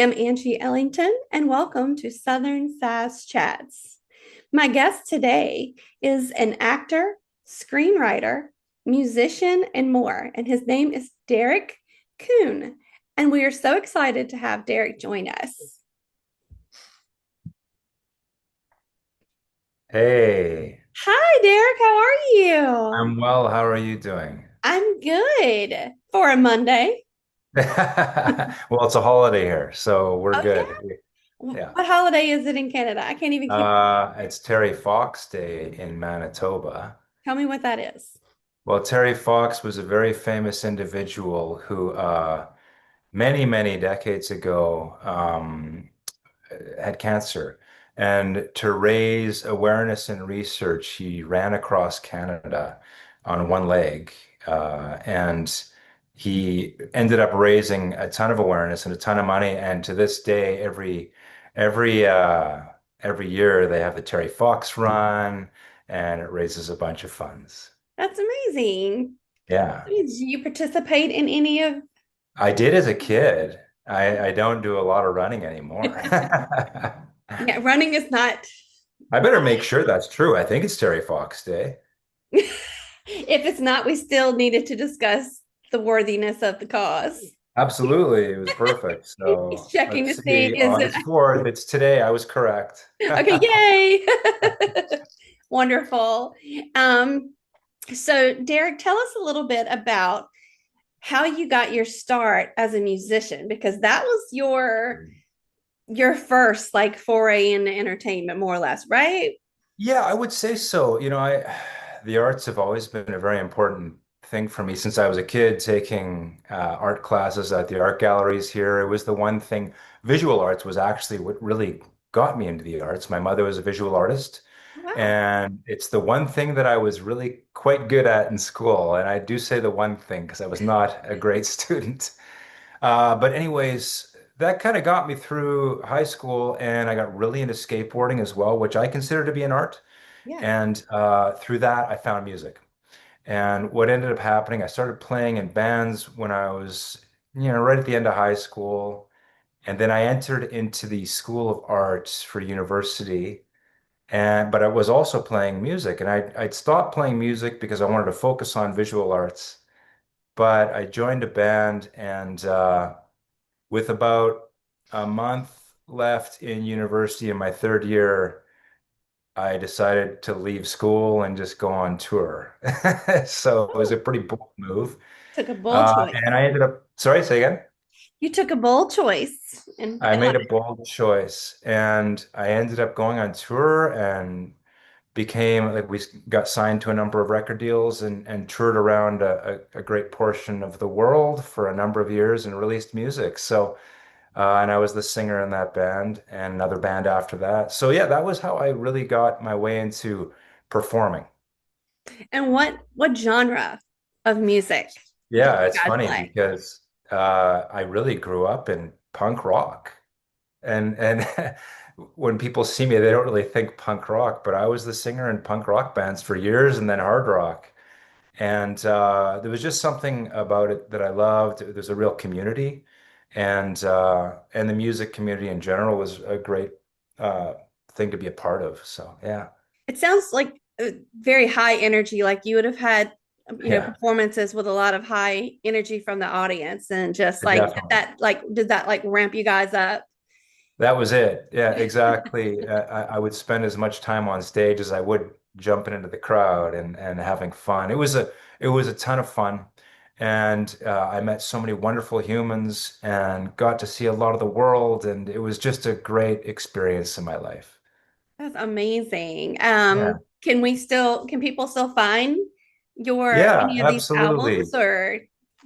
am Angie Ellington, and welcome to Southern Sass Chats. My guest today is an actor, screenwriter, musician, and more, and his name is Derek Kun. And we are so excited to have Derek join us. Hey, Hi, Derek. How are you? I'm well. How are you doing? I'm good for a Monday. Well, it's a holiday here, so we're Oh, yeah. good. Yeah. What holiday is it in Canada? I can't even keep. It's Terry Fox Day in Manitoba. Tell me what that is. Well, Terry Fox was a very famous individual who, many, many decades ago, had cancer. And to raise awareness and research, he ran across Canada on one leg. And he ended up raising a ton of awareness and a ton of money. And to this day, every uh, every year they have the Terry Fox Run, and it raises a bunch of funds. That's amazing. Yeah, Did you participate in any of? I did as a kid. I don't do a lot of running anymore. Yeah, running is not. I better make sure that's true. I think it's Terry Fox Day. If it's not, we still needed to discuss the worthiness of the cause. Absolutely. It was perfect. He's So checking to let's see see. is it August 4th. It's today. I was correct. okay, yay. Wonderful. Um, so Derek, tell us a little bit about how you got your start as a musician, because that was your first like foray into entertainment, more or less, right? Yeah, I would say so. The arts have always been a very important thing for me since I was a kid, taking art classes at the art galleries here. It was the one thing, visual arts was actually what really got me into the arts. My mother was a visual artist, Wow. and it's the one thing that I was really quite good at in school. And I do say the one thing because I was not a great student. But anyways, that kind of got me through high school, and I got really into skateboarding as well, which I consider to be an art. Yeah. And through that, I found music. And what ended up happening, I started playing in bands when I was, right at the end of high school. And then I entered into the School of Arts for university. But I was also playing music, and I'd stopped playing music because I wanted to focus on visual arts. But I joined a band, and with about a month left in university in my third year, I decided to leave school and just go on tour. So it was a Oh, pretty bold move. took a bold choice. And I ended up, sorry, say again. You took a bold choice, and I I love made a bold choice, and I ended up going on tour and became like we got signed to a number of record deals and toured around a great portion of the world for a number of years and released music. And I was the singer in that band and another band after that. So yeah, that was how I really got my way into performing. it. And what genre of music did Yeah, you it's guys funny play? because I really grew up in punk rock. And when people see me, they don't really think punk rock, but I was the singer in punk rock bands for years and then hard rock. And there was just something about it that I loved. There's a real community, and the music community in general was a great uh, thing to be a part of. So yeah, It sounds like very high energy, like you would have had, yeah, performances with a lot of high energy from the audience, and just like definitely. did that like ramp you guys up? That was it. Yeah, exactly. I would spend as much time on stage as I would jumping into the crowd and having fun. It was a ton of fun, and I met so many wonderful humans and got to see a lot of the world, and it was just a great experience in my life. That's amazing. Yeah, Can people still find your yeah, any of these albums absolutely. or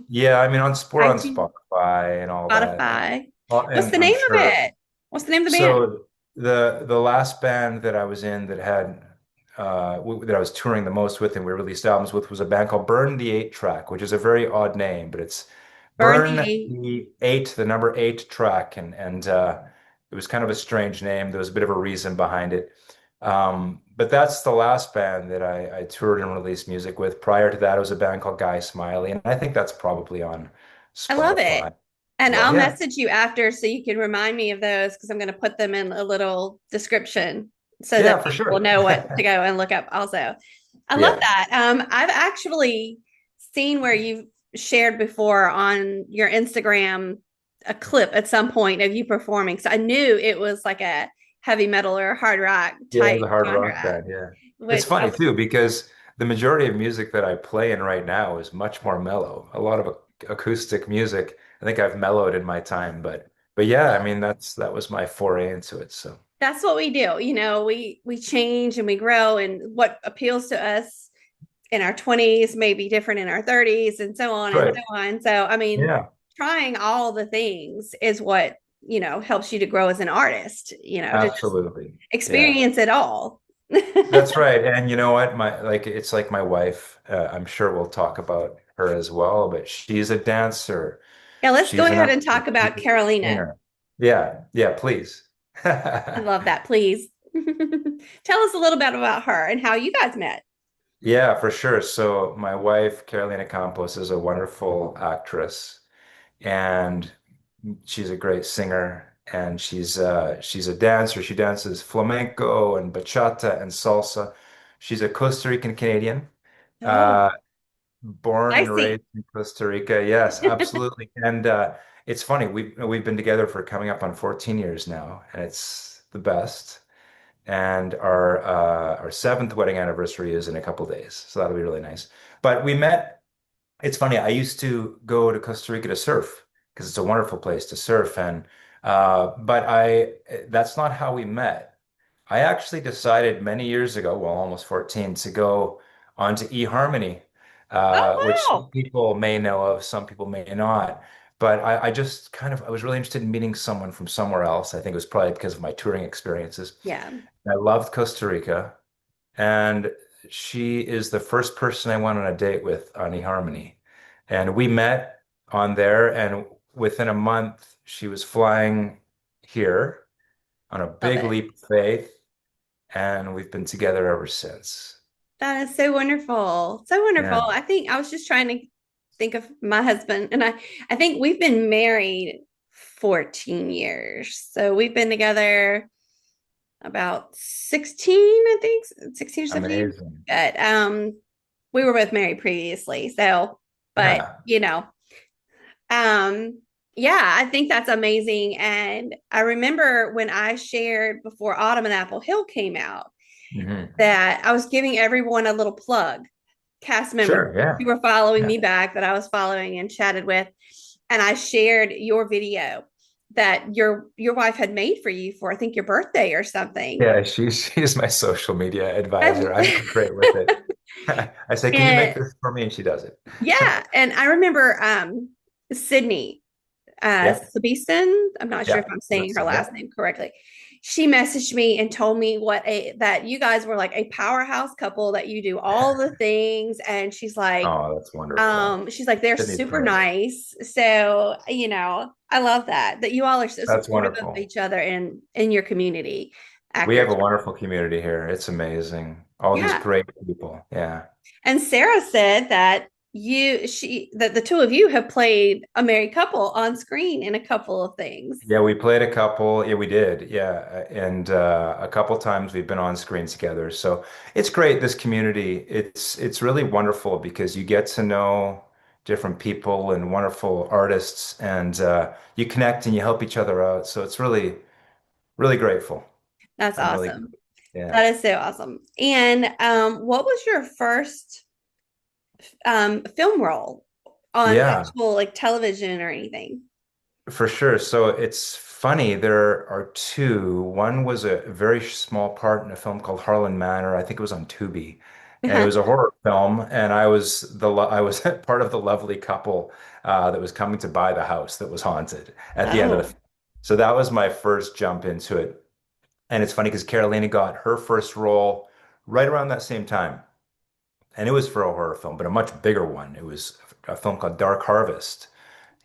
Yeah, I mean, we're on iTunes, Spotify and all that. Spotify? Well, What's and the I'm name of sure. it? What's the name of the band? So the last band that I was in that had that I was touring the most with and we released albums with was a band called Burn the Eight Track, which is a very odd name, but it's Burn Burn the Eight. the Eight, the number eight track, and it was kind of a strange name. There was a bit of a reason behind it. But that's the last band that I toured and released music with. Prior to that, it was a band called Guy Smiley, and I think that's probably on I love it. Spotify. And Well, I'll yeah. message you after so you can remind me of those because I'm going to put them in a little description so that Yeah, for people will sure. know what to go and look up also. I love Yeah. that. I've actually seen where you've shared before on your Instagram a clip at some point of you performing. So I knew it was like a heavy metal or hard rock Yeah, type it was a hard rock genre, band. Yeah. It's which funny too because the majority of music that I play in right now is much more mellow. A lot of acoustic music. I think I've mellowed in my time, but yeah, I mean that was my foray into it. So that's what we do. We change and we grow, and what appeals to us in our 20s may be different in our 30s, and so on and right. so on. So, I mean, Yeah, trying all the things is what, helps you to grow as an artist, to just absolutely. Yeah. experience it all. Yeah, That's right. And you know what? It's like my wife. I'm sure we'll talk about her as well, but she's a dancer. let's go She's an ahead and actor. talk She's about a Carolina. singer. Yeah, yeah, please. I love that. Please tell us a little bit about her and how you guys met. Yeah, for sure. So my wife, Carolina Campos, is a wonderful actress, and she's a great singer, and she's a dancer. She dances flamenco and bachata and salsa. She's a Costa Rican Canadian. Oh, Uh, Born and spicy. raised in Costa Rica. Yes, absolutely. And it's funny, we've been together for coming up on 14 years now, and it's the best. And our seventh wedding anniversary is in a couple days, so that'll be really nice. But we met. It's funny. I used to go to Costa Rica to surf because it's a wonderful place to surf, and but I that's not how we met. I actually decided many years ago, well, almost 14, to go onto eHarmony, which Oh, some wow. people may know of, some people may not. But I just I was really interested in meeting someone from somewhere else. I think it was probably because of my touring experiences. Yeah. I loved Costa Rica, and she is the first person I went on a date with on eHarmony. And we met on there, and within a month, she was flying here on a Love big it. leap of faith, and we've been together ever since. That is so wonderful. So wonderful. Yeah, I think I was just trying to think of my husband, and I think we've been married 14 years. So we've been together about 16, I think, 16 or 17. amazing. But we were both married previously. So, but Yeah. um yeah, I think that's amazing. And I remember when I shared before Autumn and Apple Hill came out Hmm. that I was giving everyone a little plug, cast members Sure. Yeah. who were following Yeah. me back that I was following and chatted with. And I shared your video that your wife had made for you for I think your birthday or something. Yeah. She's my social media advisor. I'm I- not great with it. I say, can you make and this for me? And she does it. yeah, and I remember Sydney Yeah. Sabison, I'm not sure if Yeah. I'm saying That's her it. Yeah. last name correctly. She messaged me and told me that you guys were like a powerhouse couple, that you do all the things. And Oh, that's wonderful. she's like, they're Sydney's super great. nice. So, I love that you all are so That's supportive of wonderful. each other in your community, We have a actors. wonderful community here. It's amazing. All these Yeah. great people. Yeah. And Sarah said that that the two of you have played a married couple on screen in a couple of things. Yeah, we played a couple. Yeah, we did. Yeah. And a couple times we've been on screen together. So it's great, this community. It's really wonderful because you get to know different people and wonderful artists, and you connect and you help each other out. So it's really, really grateful. That's I'm really, awesome. yeah. That is so awesome. And what was your first film role on Yeah. actual like television or anything? For sure. So it's funny. There are two. One was a very small part in a film called Harlan Manor. I think it was on Tubi, and it was a horror film. And I was part of the lovely couple that was coming to buy the house that was haunted at the end of the Oh, film. So that was my first jump into it. And it's funny because Carolina got her first role right around that same time, and it was for a horror film, but a much bigger one. It was a film called Dark Harvest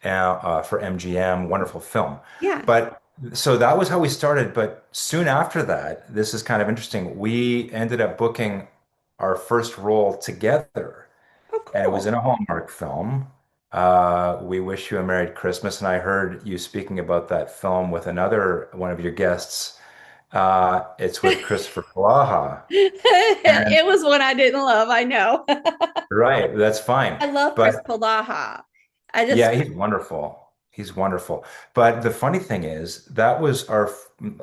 for MGM. Wonderful film. yeah. But so that was how we started. But soon after that, this is kind of interesting. We ended up booking our first role together, Oh, and it was cool. in a Hallmark film. We Wish You a Merry Christmas. And I heard you speaking about that film with another one of your guests. It's with Christopher Blaha. And It was one I didn't love, I know. right, that's fine. I love Chris But Polaha. I yeah, just he's wonderful. He's wonderful. But the funny thing is, that was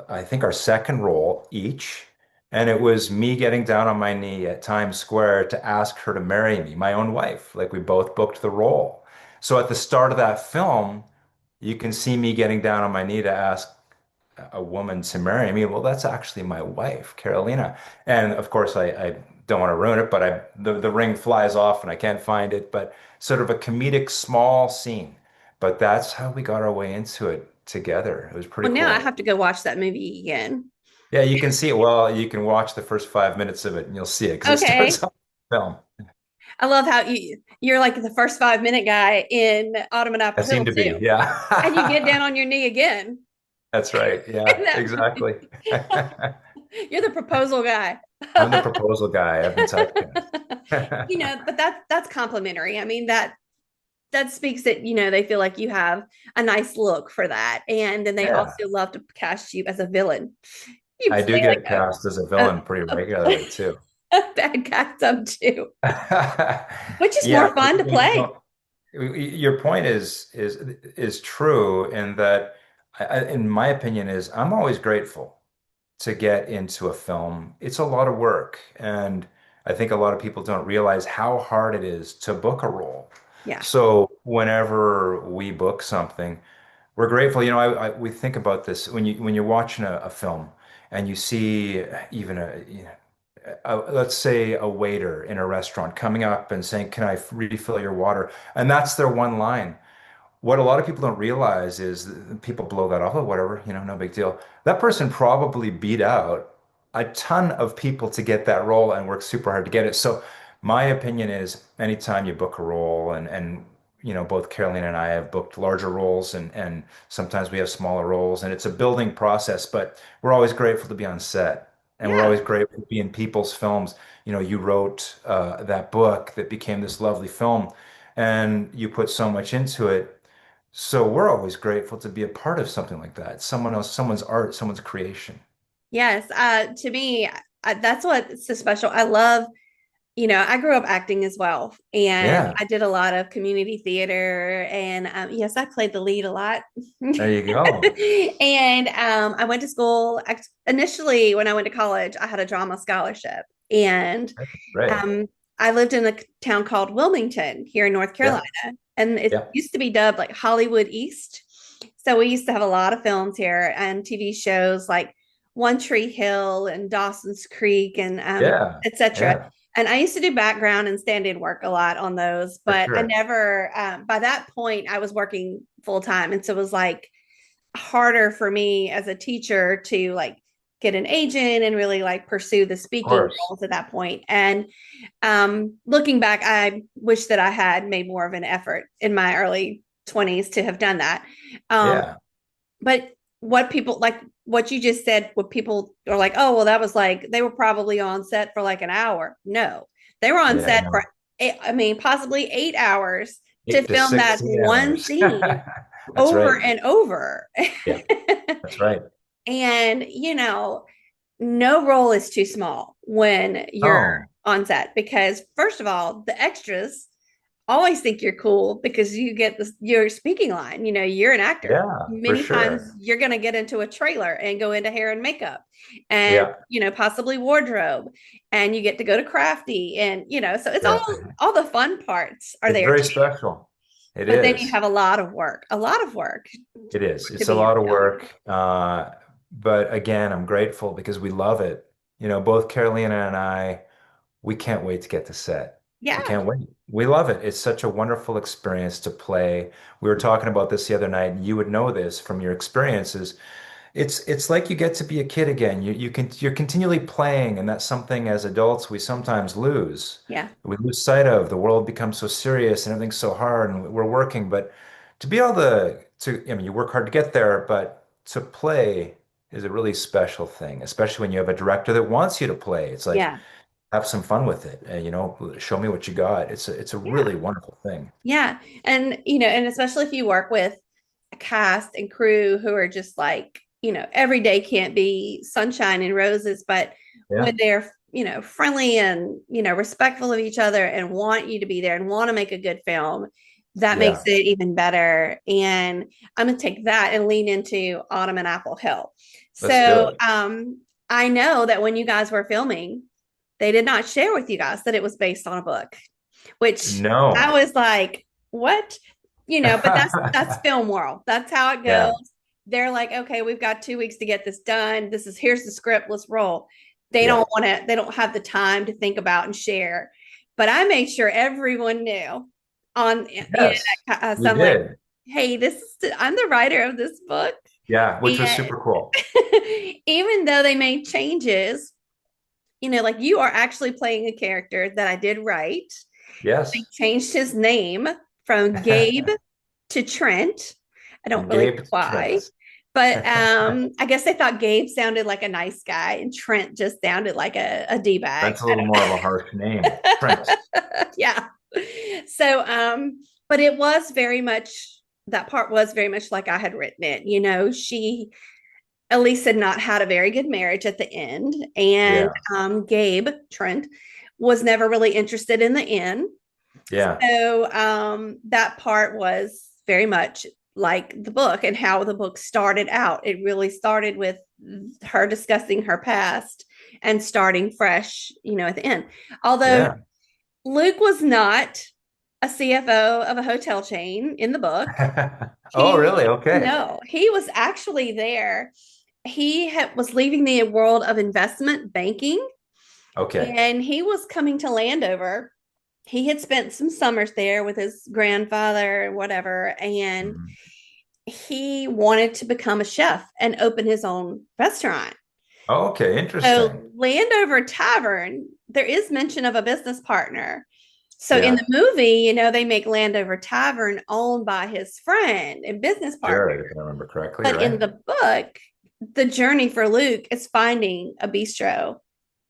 I think our second role each. And it was me getting down on my knee at Times Square to ask her to marry me, my own wife. Like we both booked the role. So at the start of that film, you can see me getting down on my knee to ask a woman to marry me. Well, that's actually my wife, Carolina. And of course, I don't want to ruin it, but the ring flies off and I can't find it. But sort of a comedic small scene. But that's how we got our way into it together. It was pretty well, now I cool. have to go watch that movie again. Yeah, you can see it. Well, you can watch the first 5 minutes of it and you'll see it because it Okay. starts off the film. I love how you're like the first 5 minute guy in Autumn and I Apple seem Hill to be. too. And you get Yeah. down on your knee again That's right. in Yeah, that exactly. movie. You're the proposal guy. I'm the proposal guy. I've been typecast. But that's complimentary. I mean, that speaks that, they feel like you have a nice look for that. And then they also Yeah. love to cast you as a villain. You I do play get like cast as a a, villain pretty a, regularly too. a bad guy some too, which is Yeah, more fun to play. your point is true in that, in my opinion, is I'm always grateful to get into a film. It's a lot of work, and I think a lot of people don't realize how hard it is to book a role. Yeah. So whenever we book something, we're grateful. We think about this when you're watching a film and you see even let's say a waiter in a restaurant coming up and saying, "Can I refill your water?" And that's their one line. What a lot of people don't realize is that people blow that off, oh, whatever, no big deal. That person probably beat out a ton of people to get that role and worked super hard to get it. So my opinion is anytime you book a role and both Caroline and I have booked larger roles and sometimes we have smaller roles and it's a building process, but we're always grateful to be on set and we're Yeah. always grateful to be in people's films. You wrote that book that became this lovely film and you put so much into it. So we're always grateful to be a part of something like that. Someone else, someone's art, someone's creation. Yes. To me, that's what's so special. I love, I grew up acting as well, and Yeah, I did a lot of community theater. And yes, I played the lead a lot. there you go. And I went to school. Initially, when I went to college, I had a drama scholarship. And Right. um, I lived in a town called Wilmington here in North Carolina. Yeah, And it yeah, used to be dubbed like Hollywood East. So we used to have a lot of films here and TV shows like One Tree Hill and Dawson's Creek and yeah, etc. yeah, And I used to do background and stand-in work a lot on those, for but I sure. never, by that point, I was working full time. And so it was like harder for me as a teacher to like get an agent and really like pursue the Of speaking course. roles at that point. And looking back, I wish that I had made more of an effort in my early 20s to have done that. Um, Yeah, but what people like, what you just said, what people are like, oh, well, that was like, they were probably on set for like an hour. No, they were on yeah, set for, no. I mean, possibly 8 hours to 8 to film that 16 one hours. scene That's over right. and over. Yeah, that's right. And, no role is too small when you're Oh, on set because, first of all, the extras always think you're cool because you get your speaking line. You're an actor. yeah, for Many times sure. you're going to get into a trailer and go into hair and makeup and, Yeah, possibly wardrobe, and you get to go to crafty and, so it's yeah. all the fun parts are It's there very too. special. It But then you is. have a lot of work It is. to It's a be in lot of film. work. But again, I'm grateful because we love it. Both Carolina and I, we can't wait to get to set. We Yeah. can't wait. We love it. It's such a wonderful experience to play. We were talking about this the other night, and you would know this from your experiences. It's like you get to be a kid again. You're continually playing, and that's something as adults we sometimes lose. Yeah. We lose sight of. The world becomes so serious and everything's so hard, and we're working. But to be able I mean, you work hard to get there, but to play is a really special thing, especially when you have a director that wants you to play. It's like Yeah. have some fun with it. And, show me what you got. It's a Yeah. really wonderful thing. Yeah. And, and especially if you work with a cast and crew who are just like, every day can't be sunshine and roses, but Yeah. when they're, friendly and, respectful of each other and want you to be there and want to make a good film, that makes Yeah. it even better. And I'm going to take that and lean into Autumn and Apple Hill. Let's do So, it. I know that when you guys were filming, they did not share with you guys that it was based on a book, which I No. was like, what? But that's film world. That's how it goes. Yeah. They're like, okay, we've got 2 weeks to get this done. Here's the script. Let's roll. Yeah. They don't have the time to think about and share. But I made sure everyone knew on, Yes. so You I'm like, did. hey, I'm the writer of this book. Yeah, which was And super cool. even though they made changes, like you are actually playing a character that I did write. They Yes. changed his name from Gabe to Trent. I don't From really know Gabe to why, Trent. but I guess they thought Gabe sounded like a nice guy and Trent just sounded like a D bag. Trent's a little more of a harsh name. Trent. Yeah. So, but it was very much that part was very much like I had written it. She Elise had not had a very good marriage at the end, and Yeah. Gabe Trent was never really interested in the inn. Yeah. So that part was very much like the book and how the book started out. It really started with her discussing her past and starting fresh, at the end. Although Yeah. Luke was not a CFO of a hotel chain in the book. Oh, really? Okay. No, he was actually there. Was leaving the world of investment banking Okay. and he was coming to Landover. He had spent some summers there with his grandfather and whatever, and Mhm. he wanted to become a chef and open his own restaurant. Oh, okay. Interesting. So, Landover Tavern, there is mention of a business partner. So, in the Yeah. movie, they make Landover Tavern owned by his friend and business partner. Jared, if I remember correctly, But in right? the book, the journey for Luke is finding a bistro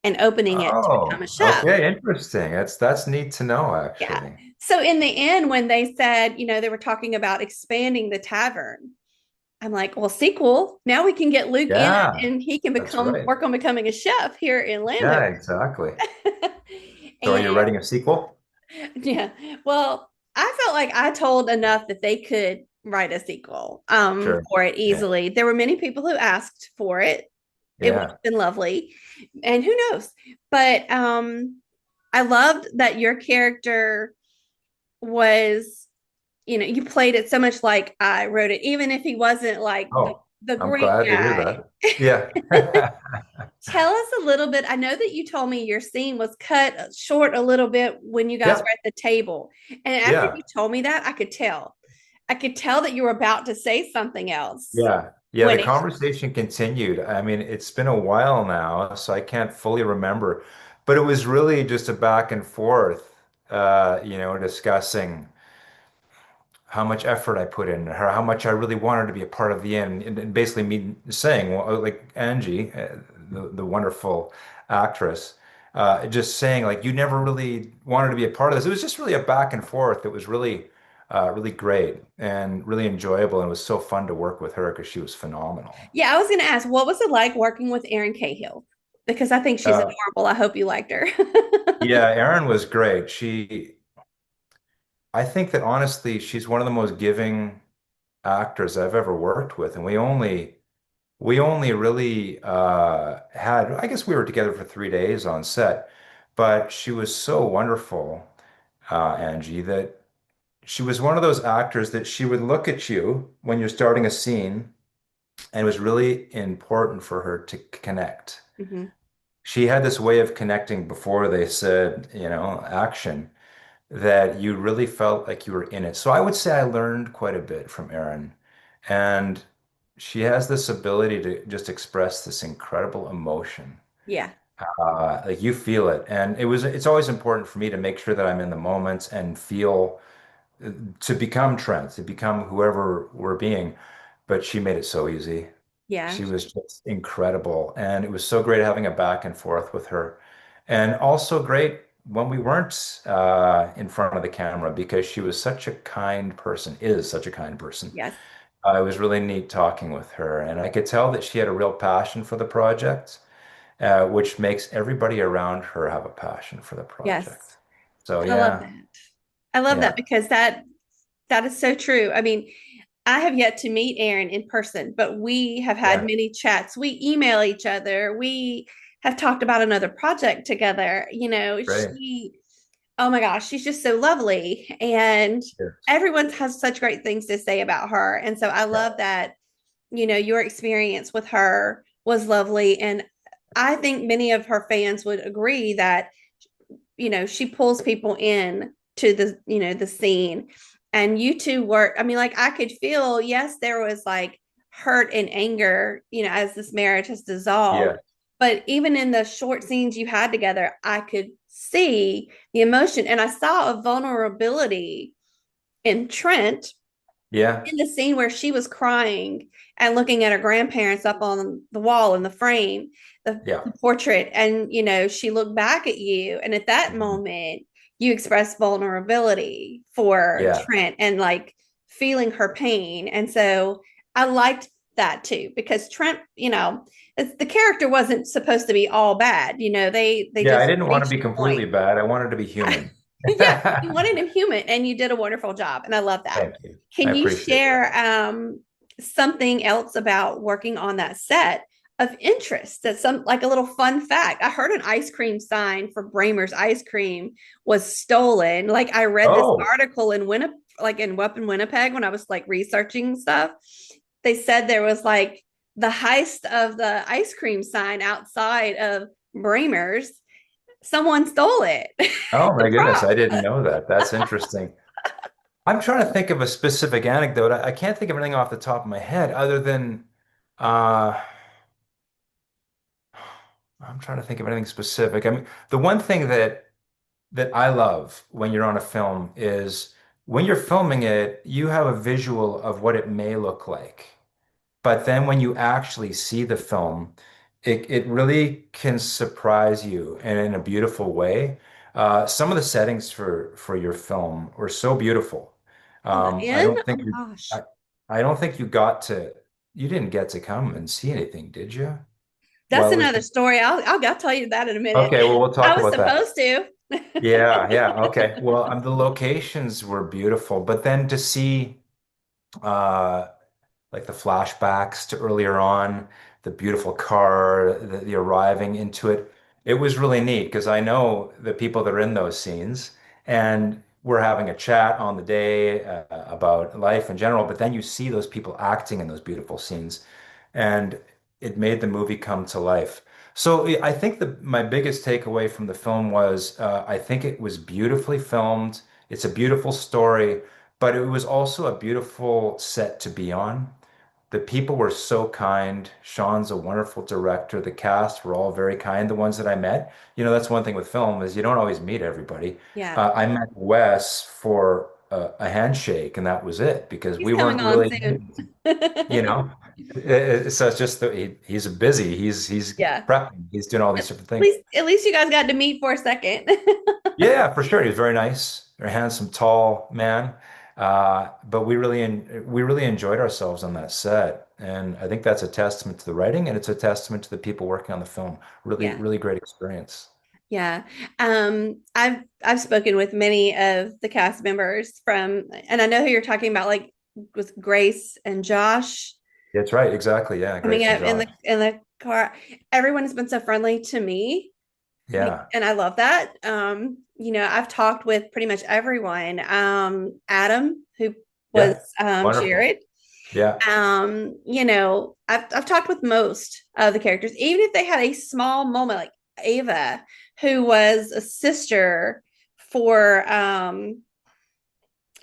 and opening it to become a Oh, chef. okay. Interesting. That's neat to know, Yeah. actually. So in the end, when they said, they were talking about expanding the tavern, I'm like, well, sequel. Now we can get Luke in Yeah, and he can that's right. work on becoming a chef here in Landover. Yeah, exactly. So are you And writing a sequel? yeah, well, I felt like I told enough that they could write a sequel Sure. for it Yeah. easily. There were many people who asked for it. It would Yeah. have been lovely. And who knows? But I loved that your character was, you played it so much like I wrote it, even if he wasn't like Oh, the I'm great glad to hear guy. that. Yeah. Tell us a little bit. I know that you told me your scene was cut short a little bit when you guys Yeah. were at the table. And after Yeah. you told me that, I could tell. I could tell that you were about to say something else Yeah. Yeah. The when it, conversation continued. I mean, it's been a while now, so I can't fully remember, but it was really just a back and forth, discussing how much effort I put in, how much I really wanted to be a part of the end, and basically me saying, well, like Angie, the wonderful actress, just saying like you never really wanted to be a part of this. It was just really a back and forth. It was really, really great and really enjoyable, and it was so fun to work with her because she was phenomenal. yeah, I was going to ask, what was it like working with Erin Cahill? Because I think she's Uh, adorable. I hope you liked her. yeah, Erin was great. I think that honestly, she's one of the most giving actors I've ever worked with, and we only really had, I guess we were together for 3 days on set, but she was so wonderful, Angie, that she was one of those actors that she would look at you when you're starting a scene, and it was really important for her to connect. Mhm. She had this way of connecting before they said, action, that you really felt like you were in it. So I would say I learned quite a bit from Erin. And she has this ability to just express this incredible emotion. Yeah. Like you feel it. And it's always important for me to make sure that I'm in the moment and feel to become Trent, to become whoever we're being. But she made it so easy. Yeah. She was just incredible. And it was so great having a back and forth with her. And also great when we weren't in front of the camera because she was such a kind person, is such a kind person. Yes. It was really neat talking with her, and I could tell that she had a real passion for the project, which makes everybody around her have a passion for the Yes. project. So I love yeah, that. I love that yeah, because that is so true. I mean, I have yet to meet Erin in person, but we have had yeah, many chats. We email each other. We have talked about another project together. great. Oh my gosh, she's just so lovely. And Yes. everyone has such great things to say about her. And so I Yeah, love that, your experience with her was lovely. And I think many of her fans would agree that she pulls people in to the scene. And you two were, I mean, like I could feel, yes, there was like hurt and anger, as this marriage has dissolved. yeah, But even in the short scenes you had together, I could see the emotion and I saw a vulnerability in Trent yeah, in the scene where she was crying and looking at her grandparents up on the wall in the frame, yeah, the portrait, and she looked back at you, and at that mhm, moment, you expressed vulnerability for yeah, Trent and like feeling her pain, and so I liked that too because Trent, the character wasn't supposed to be all bad. They yeah. I just didn't want to reached be a point. completely bad. I wanted to be human. Yeah, you wanted him human, and you did a wonderful job, and I love that. Thank you. I Can you appreciate that. share something else about working on that set of interest? That's some like a little fun fact. I heard an ice cream sign for Bramer's ice cream was stolen. Like I read this Oh, article in Winnipeg, like in Winnipeg, when I was like researching stuff. They said there was like the heist of the ice cream sign outside of Bramer's. Someone stole it. oh The my goodness. prop. I didn't know that. That's interesting. I'm trying to think of a specific anecdote. I can't think of anything off the top of my head other than uh, I'm trying to think of anything specific. I mean, the one thing that I love when you're on a film is when you're filming it, you have a visual of what it may look like. But then when you actually see the film, it really can surprise you and in a beautiful way. Some of the settings for your film were so beautiful. Oh, the I inn? don't Oh think my you gosh. I, I don't think you didn't get to come and see anything, did you? That's While it was another story. I'll tell you that in a minute. okay, well we'll I talk was about that. supposed to. Yeah, yeah, okay. Well, the locations were beautiful, but then to see uh like the flashbacks to earlier on, the beautiful car, the arriving into it. It was really neat because I know the people that are in those scenes, and we're having a chat on the day about life in general. But then you see those people acting in those beautiful scenes, and it made the movie come to life. So I think my biggest takeaway from the film was I think it was beautifully filmed. It's a beautiful story, but it was also a beautiful set to be on. The people were so kind. Sean's a wonderful director. The cast were all very kind. The ones that I met, that's one thing with film is you don't always meet everybody. Yeah. I met Wes for a handshake, and that was it because He's we coming weren't on really, soon. you know. So it's just that he's busy. He's Yeah. prepping. He's doing all these different things. At least you guys got to meet for a second. Yeah, for sure. He was very nice, very handsome, tall man. But we really enjoyed ourselves on that set, and I think that's a testament to the writing, and it's a testament to the people working on the film. Really, Yeah. really great experience. Yeah. I've spoken with many of the cast members and I know who you're talking about, like with Grace and Josh That's right, exactly. Yeah, coming Grace and up in the Josh. in the car. Everyone has been so friendly to me. Yeah, And I love that. I've talked with pretty much everyone. Adam, who was yeah, wonderful. Jared. Yeah, I've talked with most of the characters, even if they had a small moment, like Ava, who was a sister for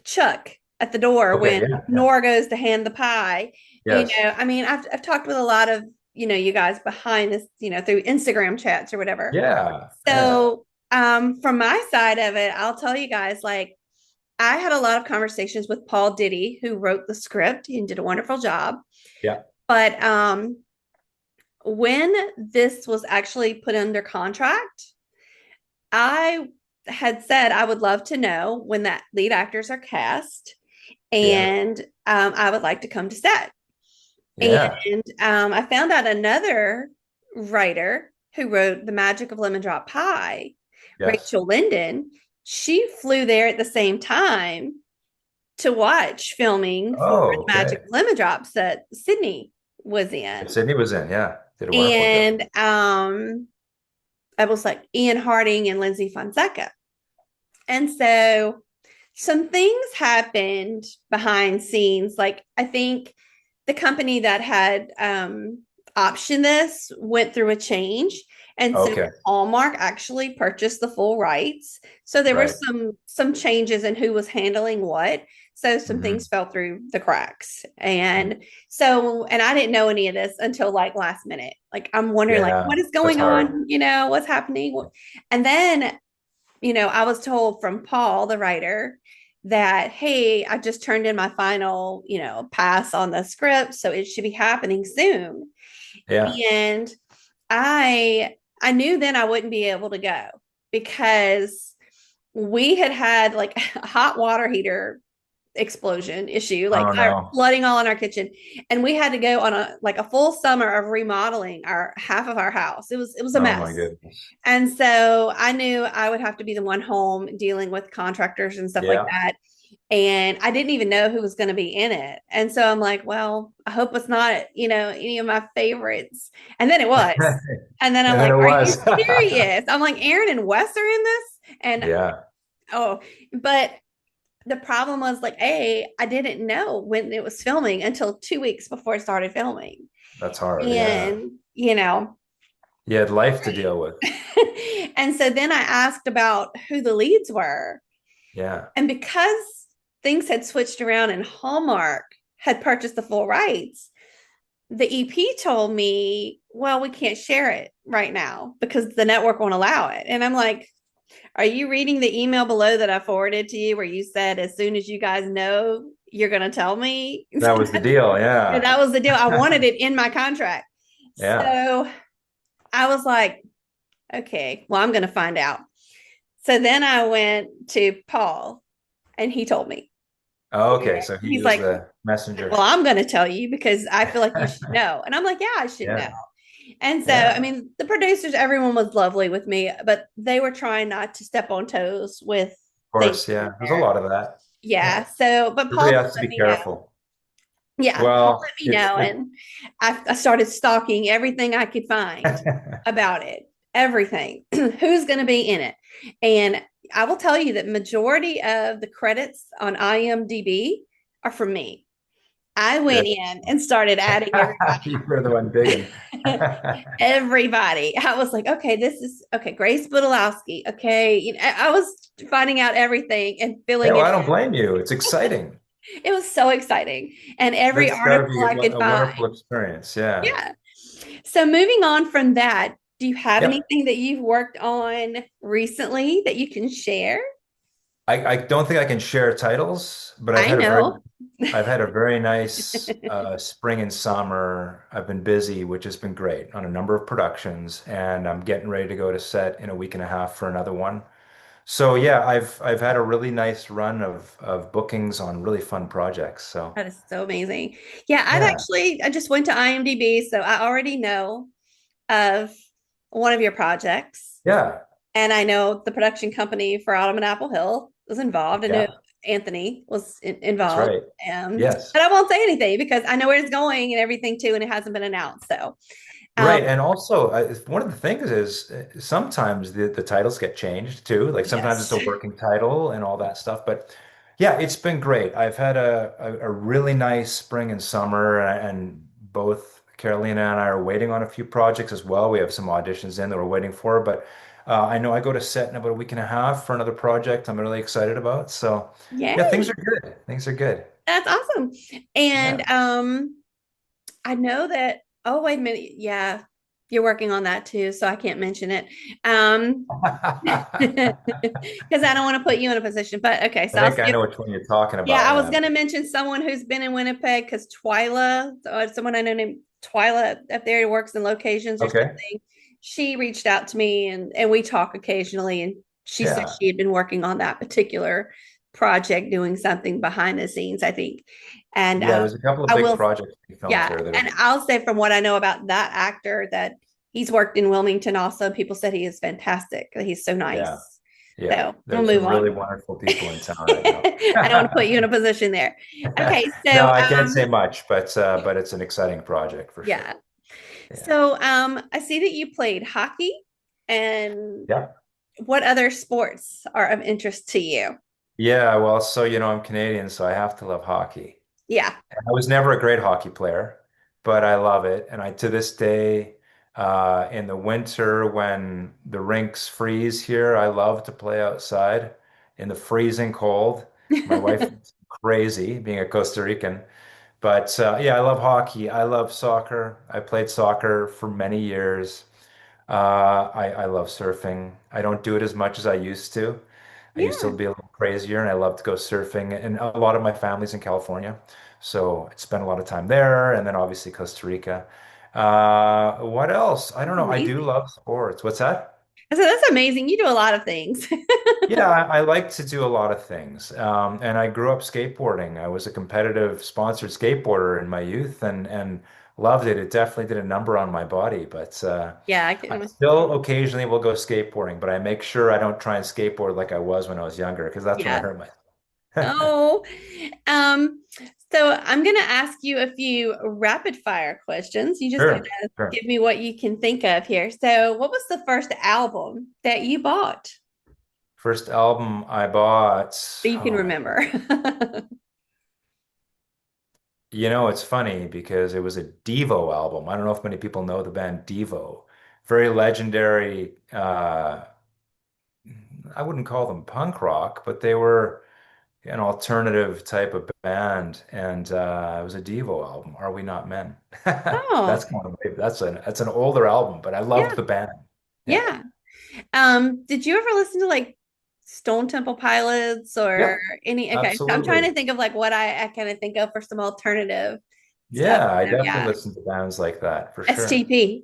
Chuck at the door okay, when yeah, yeah, Nora goes to hand the pie. yes, I mean, I've talked with a lot of you guys behind this, through Instagram chats or whatever. yeah, yeah, So, from my side of it, I'll tell you guys, like, I had a lot of conversations with Paul Diddy, who wrote the script and did a wonderful job. yeah, But when this was actually put under contract, I had said I would love to know when that lead actors are cast, Yeah. and I would like to come to set. Yeah. And I found out another writer who wrote The Magic of Lemon Drop Pie, Yes. Rachel Linden. She flew there at the same time to watch filming for Oh, The Magic okay. of Lemon Drops that Sydney was in. Sydney was in. Yeah. Did a wonderful job. And I was like Ian Harding and Lindsay Fonseca. And so some things happened behind scenes. Like I think the company that had optioned this went through a change. And so Okay. Hallmark actually purchased the full rights. So there were Right. some changes in who was handling what. So some Hmm. things fell through the cracks. And so, and I didn't know any of this until like last minute. Like I'm wondering like Yeah. what is That's going hard. on, what's happening. And then I was told from Paul, the writer, that, hey, I just turned in my final, pass on the script. So it should be happening soon. Yeah. And I knew then I wouldn't be able to go because we had like a hot water heater explosion issue, like Oh our no. flooding all in our kitchen. And we had to go on a full summer of remodeling our half of our house. It was a Oh my mess. goodness. And so I knew I would have to be the one home dealing with contractors and stuff like Yeah. that. And I didn't even know who was going to be in it. And so I'm like, well, I hope it's not, any of my favorites. And then it was. And then I'm And then like, it are you was. serious? I'm like, Aaron and Wes are in this? And Yeah. oh, but the problem was like, I didn't know when it was filming until 2 weeks before it started filming. That's hard. Yeah. And, You had life to deal with. and so then I asked about who the leads were. Yeah. And because things had switched around and Hallmark had purchased the full rights, the EP told me, well, we can't share it right now because the network won't allow it. And I'm like, are you reading the email below that I forwarded to you where you said, as soon as you guys know, you're going to tell me? That was the deal. Yeah. That was the deal. I wanted it in my contract. Yeah. So I was like, okay, well, I'm going to find out. So then I went to Paul and he told me. Okay. So he He's was like, the well, messenger. I'm going to tell you because I feel like you should know. And I'm like, yeah, I should know. Yeah. And so, I Yeah. mean, the producers, everyone was lovely with me, but they were trying not to step on toes with Of things course. Yeah. in There's a there. lot of that. Yeah. Yeah. So, but Paul Everybody did has to let be me know. careful. Yeah. Paul let Well, me know. And I started stalking everything I could find about it, everything, who's going to be in it. And I will tell you that majority of the credits on IMDb are from me. I Good. went in and started adding You were the one digging. everybody. I was like, okay, this is okay. Grace Budolowski. Okay, I was finding out everything and Yeah, filling well, it. I don't blame you. It's exciting. It was so exciting, and every That's got to article be I could a wonderful find. experience. Yeah. Yeah. So moving on from that, do you have Yep. anything that you've worked on recently that you can share? I don't think I can share titles, but I know. I've had a very nice spring and summer. I've been busy, which has been great on a number of productions, and I'm getting ready to go to set in a week and a half for another one. So yeah, I've had a really nice run of bookings on really fun projects. So That is so amazing. Yeah, yeah, I just went to IMDb, so I already know of one of your projects. yeah, And I know the production company for Autumn and Apple Hill was involved. I know yeah, Anthony was that's involved. right. Yes. But I won't say anything because I know where it's going and everything too, and it hasn't been announced. So, um, Right, and also one of the things is sometimes the titles get changed too. Like sometimes it's yes. a working title and all that stuff. But yeah, it's been great. I've had a really nice spring and summer, and both Carolina and I are waiting on a few projects as well. We have some auditions in that we're waiting for, but I know I go to set in about a week and a half for another project I'm really excited about. So yeah, things Yay. are good. Things are good. That's awesome. And Yeah. I know that, oh, wait a minute. Yeah, you're working on that too, so I can't mention it. Um, because I don't want to put you in a position. But okay, I so I'll think I skip. know which one you're talking Yeah, about. I was Yeah. gonna mention someone who's been in Winnipeg because Twyla, someone I know named Twyla up there who works in locations or Okay. something. she reached out to me and we talk occasionally, and she said Yeah. she had been working on that particular project, doing something behind the scenes, I think. And Yeah, there's a couple of I big will, projects being filmed yeah, here that are and I'll say from what I know about that actor that he's worked in Wilmington also. People said he is fantastic, that he's so yeah. nice. Yeah. So we'll There's move some really on. wonderful people in town right now. I don't want to put you in a position there. Okay, No, so I can't say much, but it's an exciting project for sure. yeah. Yeah. So I see that you played hockey, and Yeah. what other sports are of interest to you? Yeah, well, so I'm Canadian, so I have to love hockey. Yeah. I was never a great hockey player, but I love it. And I, to this day, in the winter when the rinks freeze here, I love to play outside in the freezing cold. My wife is crazy being a Costa Rican, but yeah, I love hockey. I love soccer. I played soccer for many years. I love surfing. I don't do it as much as I used to. I used to Yeah. be a little crazier and I love to go surfing. And a lot of my family's in California. So I spent a lot of time there and then obviously Costa Rica. What else? I don't That's know. I do amazing. love sports. What's that? I said, that's amazing. You do a lot of things. Yeah, I like to do a lot of things. And I grew up skateboarding. I was a competitive sponsored skateboarder in my youth and loved it. It definitely did a number on my body, but Yeah, I I can. still occasionally will go skateboarding, but I make sure I don't try and skateboard like I was when I was younger because that's when I Yeah. hurt my. Oh, um, so I'm gonna ask you a few rapid fire questions. You just kind Sure, of sure. give me what you can think of here. So, what was the first album that you bought First album I bought. that you can Oh my remember? God. It's funny because it was a Devo album. I don't know if many people know the band Devo. Very legendary. I wouldn't call them punk rock, but they were an alternative type of band, and it was a Devo album. Are We Not Men? Oh, That's an older album, but I loved yeah, the band. Yeah. yeah. Did you ever listen to like Stone Temple Pilots or Yep. any? Okay, so I'm trying Absolutely. to think of like what I kind of think of for some alternative stuff. Yeah, I So, definitely yeah, listen to bands like that for sure. STP.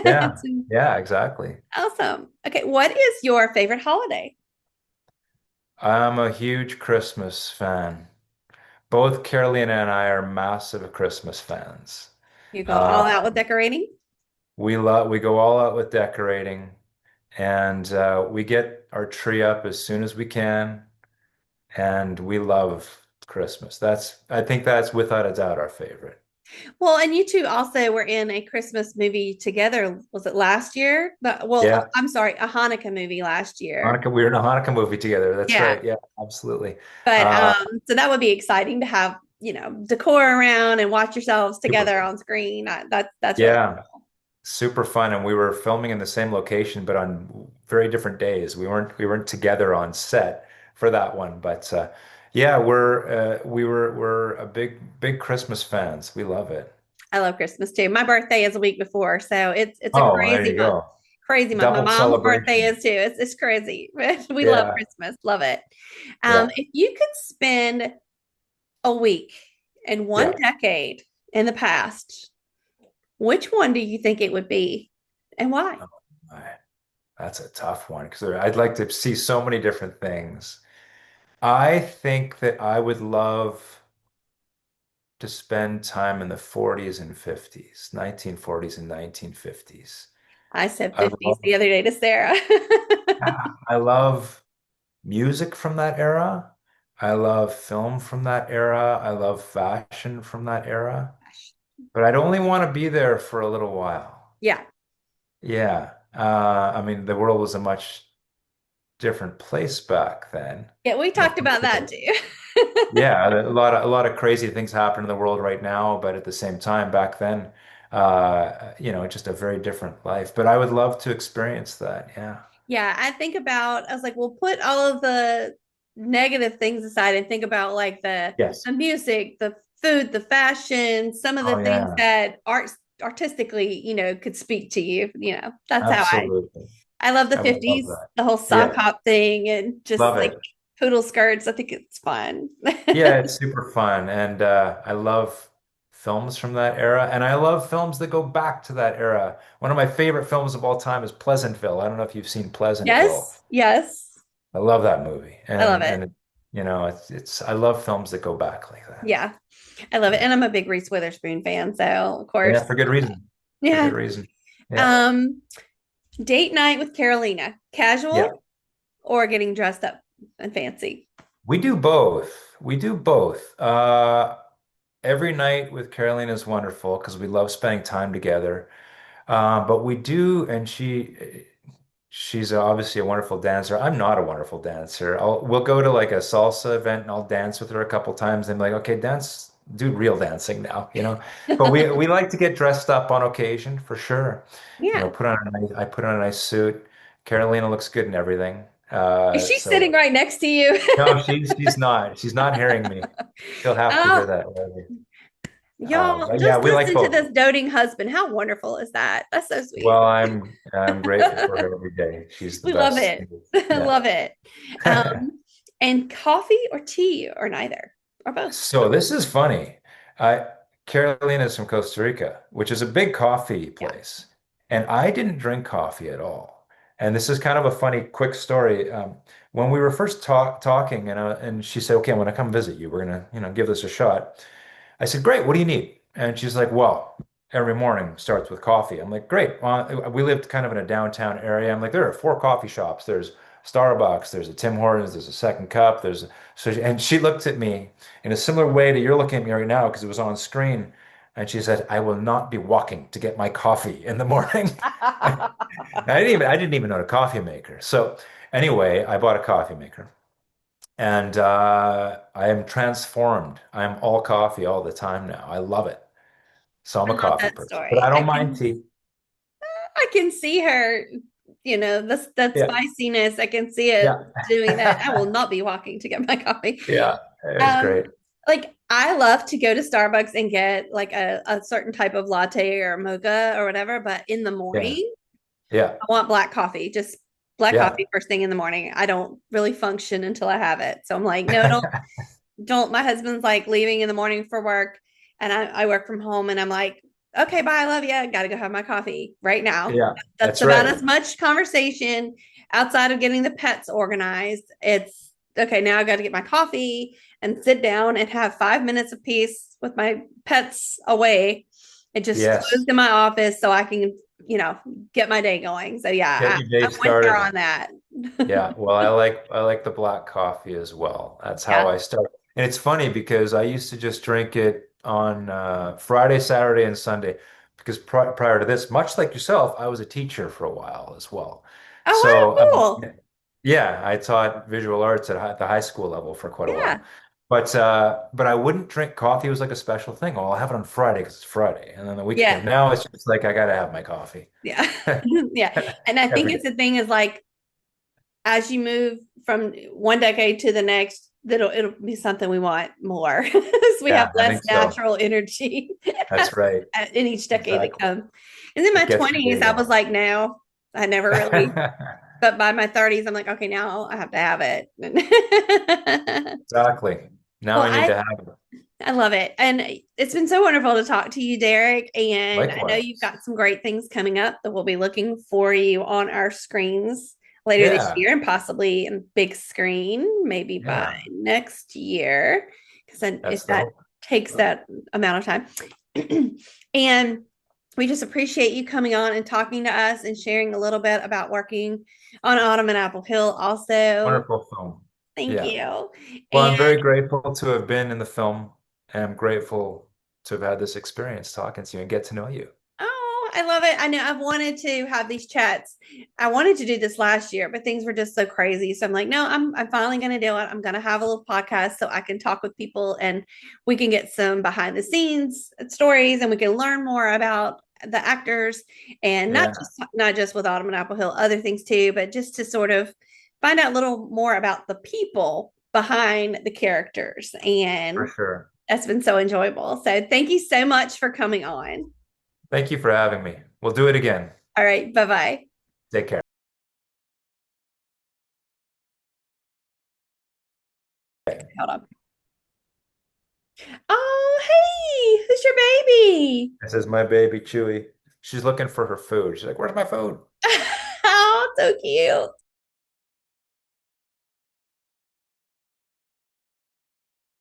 Yeah. Yeah, exactly. Awesome. Okay, what is your favorite holiday? I'm a huge Christmas fan. Both Carolina and I are massive Christmas fans. You go all Uh, out with decorating? we go all out with decorating, and we get our tree up as soon as we can, and we love Christmas. I think that's without a doubt our favorite. Well, and you two also were in a Christmas movie together. Was it last year? Yeah, I'm sorry, a Hanukkah movie last year. Hanukkah. We were in a Hanukkah movie together. That's Yeah. right. Yeah, absolutely. But Uh, so that would be exciting to have, decor around and watch yourselves Super together fun. on screen. That's really Yeah, cool. super fun. And we were filming in the same location, but on very different days. We weren't together on set for that one. But yeah, we're a big Christmas fans. We love it. I love Christmas too. My birthday is a week before, so it's a Oh, well, there crazy you month. go. Crazy month. My Double mom's birthday celebration. is too. It's crazy. We love Yeah, Christmas. Love it. yeah, If you could spend a week in one yeah. decade in the past, which one do you think it would be and why? Oh, my. That's a tough one because I'd like to see so many different things. I think that I would love to spend time in the 40s and 50s, 1940s and 1950s. I said I 50s love the other day to Sarah. I love music from that era. I love film from that era. I love fashion from that era. But I'd only want to be there for a little while. Yeah. Yeah. I mean, the world was a much different place back then. Yeah, we And of talked course, about that too. yeah, a lot of crazy things happen in the world right now, but at the same time, back then, just a very different life. But I would love to experience that. Yeah. Yeah, I was like, we'll put all of the negative things aside and think about like Yes. the music, the food, the fashion, some of the Oh things yeah. that artistically, could speak to you. That's how Absolutely. I love the I would love 50s, that. the whole sock Yeah. hop thing and just Love like it. poodle skirts. I think it's fun. Yeah, it's super fun. And I love films from that era, and I love films that go back to that era. One of my favorite films of all time is Pleasantville. I don't know if you've seen Pleasantville. Yes, yes. I love that movie, I love it. it's I love films that go back like that. Yeah, I love it. Yeah, And I'm a big Reese Witherspoon fan, so of yeah, course, for good reason. For yeah. good reason. Yeah, Um, Date night with Carolina, yeah. casual or getting dressed up and fancy? We do both. We do both. Every night with Caroline is wonderful because we love spending time together. But we do, and she's obviously a wonderful dancer. I'm not a wonderful dancer. We'll go to like a salsa event and I'll dance with her a couple times and be like, okay, dance, do real dancing now, you know. But we like to get dressed up on occasion for sure. Yeah. I put on a nice suit. Carolina looks good in everything. Is she sitting So right next to you? no, she's not. She's not hearing me. She'll have to hear Oh, that later. y'all, But yeah, just we like listen to both. this doting husband. How wonderful is that? That's so sweet. Well, I'm grateful for her every day. She's the We love best. it. Yeah. Love it. And coffee or tea or neither or both. So this is funny. I Carolina's from Costa Rica, which is a big coffee Yeah. place, and I didn't drink coffee at all. And this is kind of a funny, quick story. When we were first talking, and she said, "Okay, I'm going to come visit you. We're gonna, give this a shot." I said, "Great. What do you need?" And she's like, "Well, every morning starts with coffee." I'm like, "Great." We lived kind of in a downtown area. I'm like, "There are four coffee shops. There's Starbucks. There's a Tim Hortons. There's a Second Cup. And she looked at me in a similar way that you're looking at me right now because it was on screen, and she said, "I will not be walking to get my coffee in the morning." I didn't even own a coffee maker. So anyway, I bought a coffee maker. And I am transformed. I am all coffee all the time now. I love it. So I'm I a love coffee that person, but story. I don't mind tea. I can see her, that Yeah, spiciness. I can see it yeah, doing that. I will not be walking to get my coffee. yeah. It was Um, great. like I love to go to Starbucks and get like a certain type of latte or mocha or whatever, but in the Yeah, morning, yeah, I want black coffee, just black yeah, coffee first thing in the morning. I don't really function until I have it. So I'm like, no, don't. My husband's like leaving in the morning for work and I work from home and I'm like, okay, bye. I love you. Got to go have my coffee right now. yeah. That's That's about right. as much conversation outside of getting the pets organized. It's okay. Now I got to get my coffee and sit down and have 5 minutes of peace with my pets away and just close Yes. to my office so I can, you know, get my day going. So Get yeah, your day I'm with her started. on that. Yeah, well, I like the black coffee as well. That's how Yeah. I start. And it's funny because I used to just drink it on Friday, Saturday, and Sunday. Because prior to this, much like yourself, I was a teacher for a while as well. Oh, So wow, cool. yeah, I taught visual arts at the high school level for quite a Yeah. while. But I wouldn't drink coffee. It was like a special thing. Oh, I'll have it on Friday because it's Friday, and then the Yeah. weekend. Now it's just like I gotta have my coffee Yeah. Yeah. And I think every it's day. the thing is like as you move from one decade to the next, it'll be something we want more. So we have Yeah, I less think so. natural energy That's right. in each decade that Exactly. comes. And in my It gets your 20s, day I was going. like, no, I never really, but by my 30s, I'm like, okay, now I have to have it. Exactly. Now Well, I need to have it. I love it. And it's been so wonderful to talk to you, Derek. And I know you've Likewise. got some great things coming up that we'll be looking for you on our screens later this Yeah. year and possibly in big screen, maybe by Yeah. next year, because then if That's the that hope. takes that amount of time. And we just appreciate you coming on and talking to us and sharing a little bit about working on Autumn and Apple Hill also. Wonderful film. Thank Yeah. you. Well, And I'm very grateful to have been in the film, and I'm grateful to have had this experience talking to you and get to know you. oh, I love it. I know I've wanted to have these chats. I wanted to do this last year, but things were just so crazy. So I'm like, no, I'm finally going to do it. I'm going to have a little podcast so I can talk with people and we can get some behind the scenes stories and we can learn more about the actors and Yeah, not just with Autumn and Apple Hill, other things too, but just to sort of find out a little more about the people behind the characters. for And sure. that's been so enjoyable. So thank you so much for coming on. Thank you for having me. We'll do it again. All right. Bye bye. Take care. Hold on. Oh, hey, who's your baby? This is my baby Chewy. She's looking for her food. She's like, "Where's my food?" Oh, so cute.